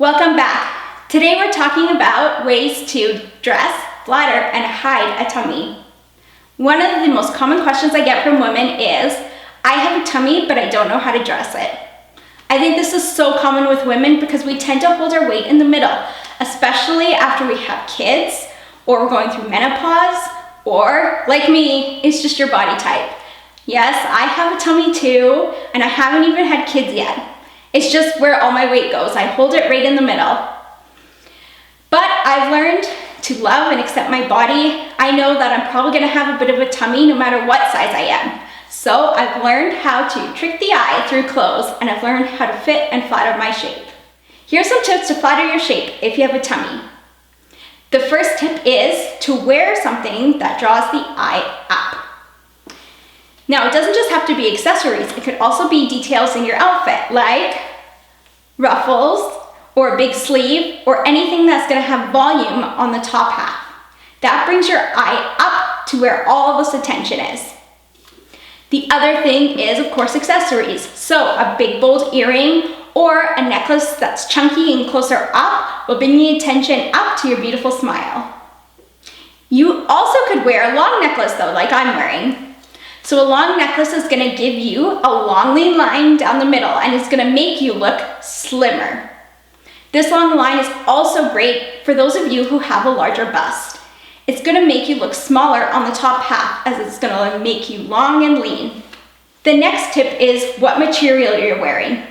Welcome back. Today we're talking about ways to dress, flatter, and hide a tummy. One of the most common questions I get from women is, I have a tummy, but I don't know how to dress it. I think this is so common with women because we tend to hold our weight in the middle, especially after we have kids, or we're going through menopause, or like me, it's just your body type. Yes, I have a tummy too, and I haven't even had kids yet. It's just where all my weight goes. I hold it right in the middle. But I've learned to love and accept my body. I know that I'm probably gonna have a bit of a tummy no matter what size I am. So I've learned how to trick the eye through clothes, and I've learned how to fit and flatter my shape. Here's some tips to flatter your shape if you have a tummy. The first tip is to wear something that draws the eye up. Now, it doesn't just have to be accessories. It could also be details in your outfit, like ruffles or a big sleeve or anything that's gonna have volume on the top half. That brings your eye up to where all this attention is. The other thing is, of course, accessories. So a big bold earring or a necklace that's chunky and closer up will bring the attention up to your beautiful smile. You also could wear a long necklace though, like I'm wearing. So a long necklace is gonna give you a long lean line down the middle and it's gonna make you look slimmer. This long line is also great for those of you who have a larger bust. It's gonna make you look smaller on the top half as it's gonna make you long and lean. The next tip is what material you're wearing.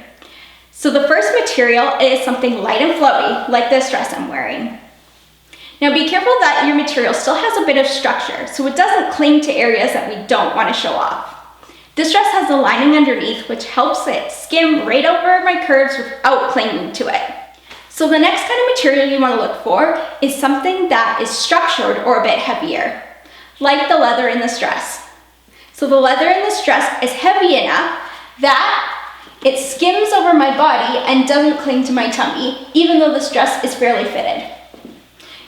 So the first material is something light and flowy, like this dress I'm wearing. Now be careful that your material still has a bit of structure, so it doesn't cling to areas that we don't want to show off. This dress has a lining underneath, which helps it skim right over my curves without clinging to it. So the next kind of material you want to look for is something that is structured or a bit heavier, like the leather in this dress. So the leather in this dress is heavy enough that it skims over my body and doesn't cling to my tummy, even though this dress is fairly fitted.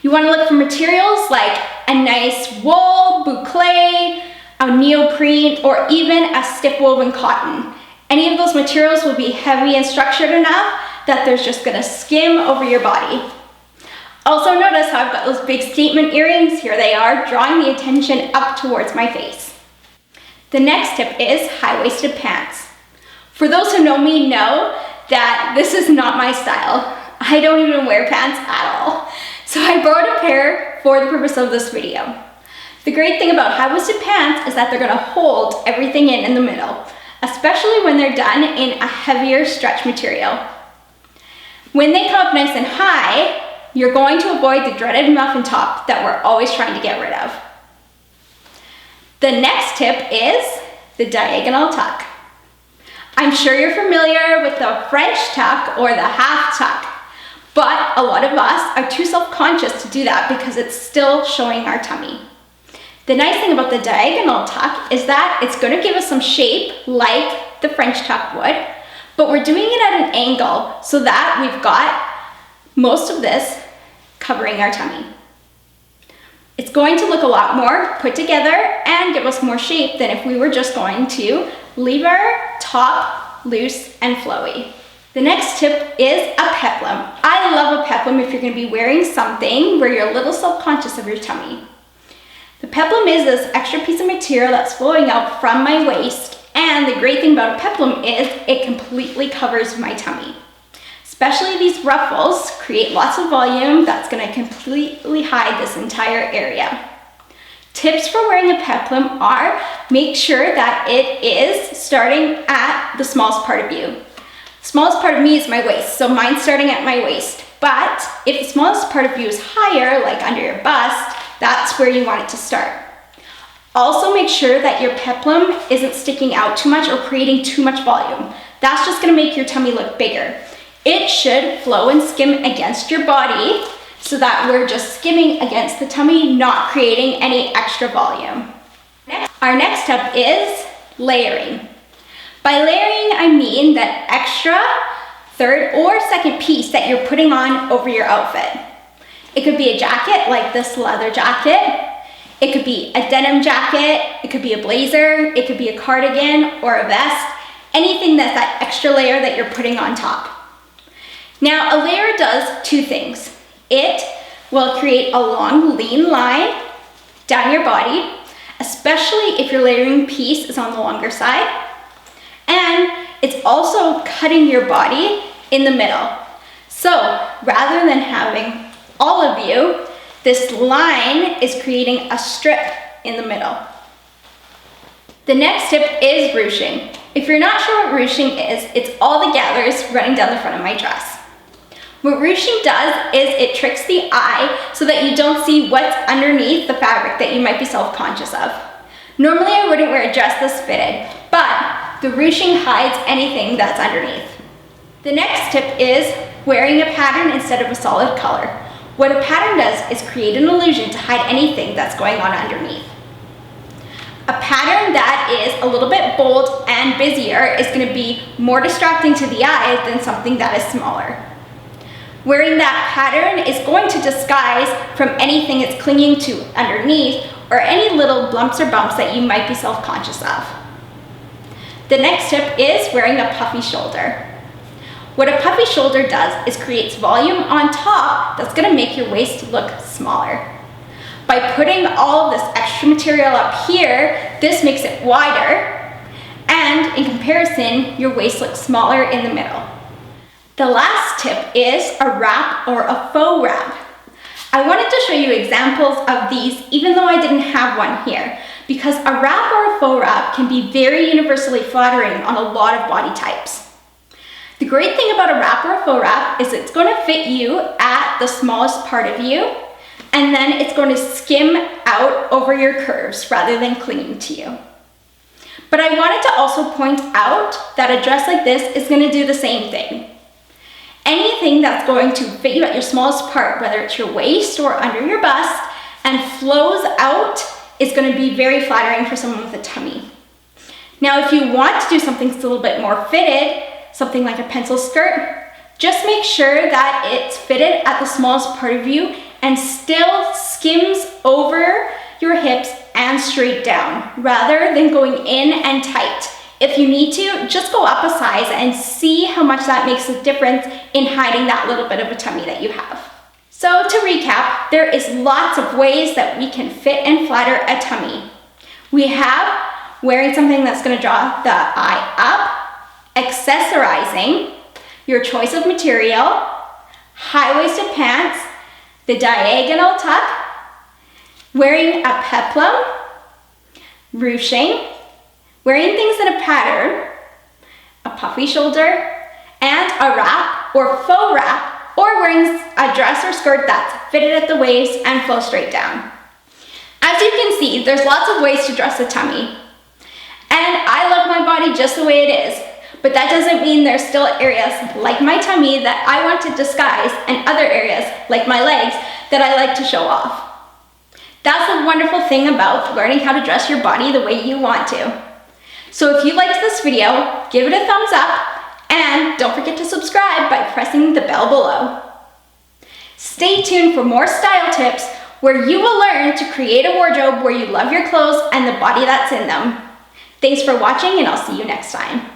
You want to look for materials like a nice wool, boucle, a neoprene, or even a stiff woven cotton. Any of those materials will be heavy and structured enough that they're just going to skim over your body. Also notice how I've got those big statement earrings. Here they are, drawing the attention up towards my face. The next tip is high-waisted pants. For those who know me know that this is not my style. I don't even wear pants at all. So I borrowed a pair for the purpose of this video. The great thing about high-waisted pants is that they're gonna hold everything in the middle, especially when they're done in a heavier stretch material. When they come up nice and high, you're going to avoid the dreaded muffin top that we're always trying to get rid of. The next tip is the diagonal tuck. I'm sure you're familiar with the French tuck or the half tuck. But a lot of us are too self-conscious to do that because it's still showing our tummy. The nice thing about the diagonal tuck is that it's going to give us some shape like the French tuck would, but we're doing it at an angle so that we've got most of this covering our tummy. It's going to look a lot more put together and give us more shape than if we were just going to leave our top loose and flowy. The next tip is a peplum. I love a peplum if you're going to be wearing something where you're a little self-conscious of your tummy. The peplum is this extra piece of material that's flowing out from my waist, and the great thing about a peplum is it completely covers my tummy. Especially these ruffles create lots of volume that's going to completely hide this entire area. Tips for wearing a peplum are make sure that it is starting at the smallest part of you. Smallest part of me is my waist, so mine's starting at my waist. But if the smallest part of you is higher, like under your bust, that's where you want it to start. Also make sure that your peplum isn't sticking out too much or creating too much volume. That's just gonna make your tummy look bigger. It should flow and skim against your body so that we're just skimming against the tummy, not creating any extra volume. Our next step is layering. By layering, I mean that extra third or second piece that you're putting on over your outfit. It could be a jacket like this leather jacket. It could be a denim jacket. It could be a blazer. It could be a cardigan or a vest. Anything that's that extra layer that you're putting on top. Now, a layer does two things. It will create a long, lean line down your body, especially if your layering piece is on the longer side. And it's also cutting your body in the middle. So rather than having all of you, this line is creating a strip in the middle. The next tip is ruching. If you're not sure what ruching is, it's all the gathers running down the front of my dress. What ruching does is it tricks the eye so that you don't see what's underneath the fabric that you might be self-conscious of. Normally I wouldn't wear a dress this fitted, but the ruching hides anything that's underneath. The next tip is wearing a pattern instead of a solid color. What a pattern does is create an illusion to hide anything that's going on underneath. A pattern that is a little bit bold and busier is going to be more distracting to the eye than something that is smaller. Wearing that pattern is going to disguise from anything it's clinging to underneath or any little lumps or bumps that you might be self-conscious of. The next tip is wearing a puffy shoulder. What a puffy shoulder does is creates volume on top that's going to make your waist look smaller. By putting all of this extra material up here, this makes it wider, and in comparison, your waist looks smaller in the middle. The last tip is a wrap or a faux wrap. I wanted to show you examples of these even though I didn't have one here, because a wrap or a faux wrap can be very universally flattering on a lot of body types. The great thing about a wrap or a faux wrap is it's going to fit you at the smallest part of you, and then it's going to skim out over your curves rather than clinging to you. But I wanted to also point out that a dress like this is going to do the same thing. Anything that's going to fit you at your smallest part, whether it's your waist or under your bust, and flows out is going to be very flattering for someone with a tummy. Now, if you want to do something that's a little bit more fitted, something like a pencil skirt, just make sure that it's fitted at the smallest part of you and still skims over your hips and straight down, rather than going in and tight. If you need to, just go up a size and see how much that makes a difference in hiding that little bit of a tummy that you have. So to recap, there is lots of ways that we can fit and flatter a tummy. We have wearing something that's going to draw the eye up, accessorizing, your choice of material, high-waisted pants, the diagonal tuck, wearing a peplum, ruching, wearing things in a pattern, a puffy shoulder, and a wrap or faux wrap, or wearing a dress or skirt that's fitted at the waist and flows straight down. As you can see, there's lots of ways to dress a tummy. And I love my body just the way it is, but that doesn't mean there's still areas like my tummy that I want to disguise and other areas like my legs that I like to show off. That's the wonderful thing about learning how to dress your body the way you want to. So if you liked this video, give it a thumbs up and don't forget to subscribe by pressing the bell below. Stay tuned for more style tips where you will learn to create a wardrobe where you love your clothes and the body that's in them. Thanks for watching, and I'll see you next time.